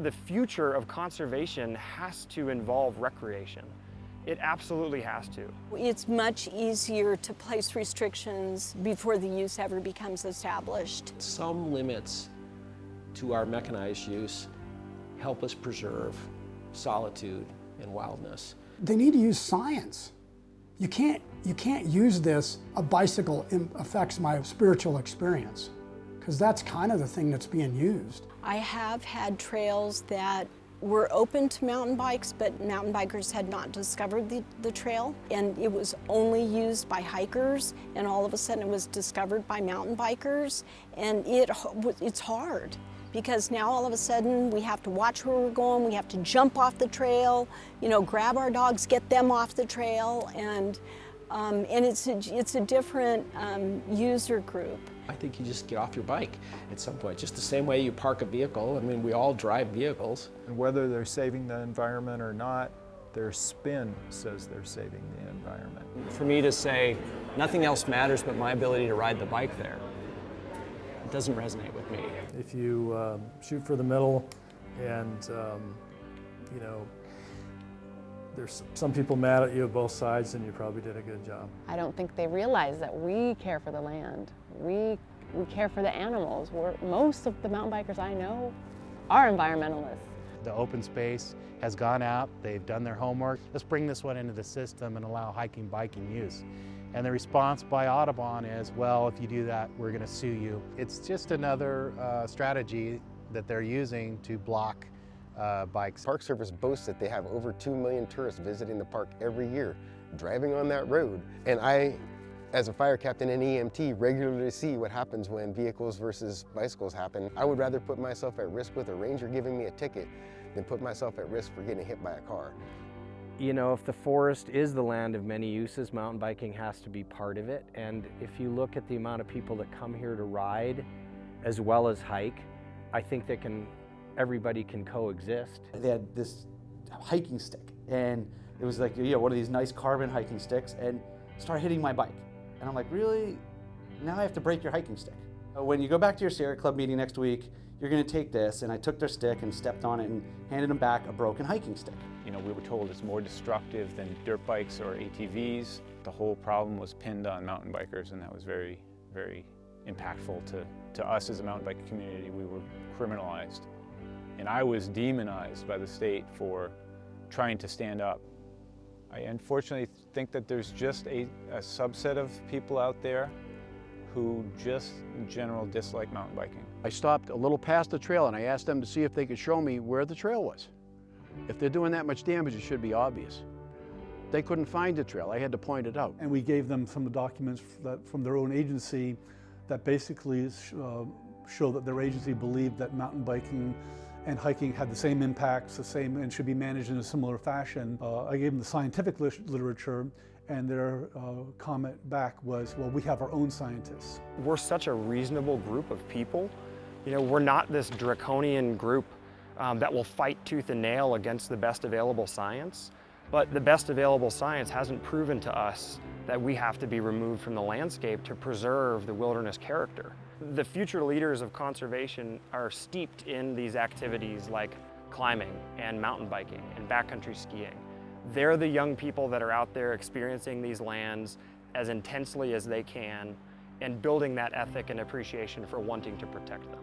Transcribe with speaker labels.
Speaker 1: The future of conservation has to involve recreation. It absolutely has to.
Speaker 2: It's much easier to place restrictions before the use ever becomes established.
Speaker 3: Some limits to our mechanized use help us preserve solitude and wildness.
Speaker 4: They need to use science. You can't use this, a bicycle affects my spiritual experience, because that's kind of the thing that's being used.
Speaker 2: I have had trails that were open to mountain bikes, but mountain bikers had not discovered the trail, and it was only used by hikers, and all of a sudden it was discovered by mountain bikers, and it's hard, because now all of a sudden we have to watch where we're going, we have to jump off the trail, grab our dogs, get them off the trail, and it's a different user group.
Speaker 3: I think you just get off your bike at some point, just the same way you park a vehicle. I mean, we all drive vehicles.
Speaker 5: And whether they're saving the environment or not, their spin says they're saving the environment.
Speaker 1: For me to say nothing else matters but my ability to ride the bike there, it doesn't resonate with me.
Speaker 6: If you shoot for the middle and, there's some people mad at you at both sides, and you probably did a good job.
Speaker 7: I don't think they realize that we care for the land. We care for the animals. Most of the mountain bikers I know are environmentalists.
Speaker 8: The open space has gone out, they've done their homework. Let's bring this one into the system and allow hiking, biking use. And the response by Audubon is, well, if you do that, we're going to sue you. It's just another strategy that they're using to block bikes.
Speaker 9: Park Service boasts that they have over 2 million tourists visiting the park every year, driving on that road. And I, as a fire captain and EMT, regularly see what happens when vehicles versus bicycles happen. I would rather put myself at risk with a ranger giving me a ticket than put myself at risk for getting hit by a car.
Speaker 1: If the forest is the land of many uses, mountain biking has to be part of it. And if you look at the amount of people that come here to ride as well as hike, I think everybody can coexist.
Speaker 10: They had this hiking stick, and it was like, one of these nice carbon hiking sticks, and started hitting my bike. And I'm like, really? Now I have to break your hiking stick. When you go back to your Sierra Club meeting next week, you're gonna take this, and I took their stick and stepped on it and handed them back a broken hiking stick.
Speaker 11: We were told it's more destructive than dirt bikes or ATVs. The whole problem was pinned on mountain bikers, and that was very, very impactful to us as a mountain bike community. We were criminalized. And I was demonized by the state for trying to stand up. I unfortunately think that there's just a subset of people out there who just in general dislike mountain biking.
Speaker 12: I stopped a little past the trail and I asked them to see if they could show me where the trail was. If they're doing that much damage, it should be obvious. They couldn't find the trail. I had to point it out.
Speaker 6: And we gave them some of the documents from their own agency that basically show that their agency believed that mountain biking and hiking had the same impacts, and should be managed in a similar fashion. I gave them the scientific literature, and their comment back was, well, we have our own scientists.
Speaker 1: We're such a reasonable group of people. We're not this draconian group that will fight tooth and nail against the best available science, but the best available science hasn't proven to us that we have to be removed from the landscape to preserve the wilderness character. The future leaders of conservation are steeped in these activities like climbing and mountain biking and backcountry skiing. They're the young people that are out there experiencing these lands as intensely as they can and building that ethic and appreciation for wanting to protect them.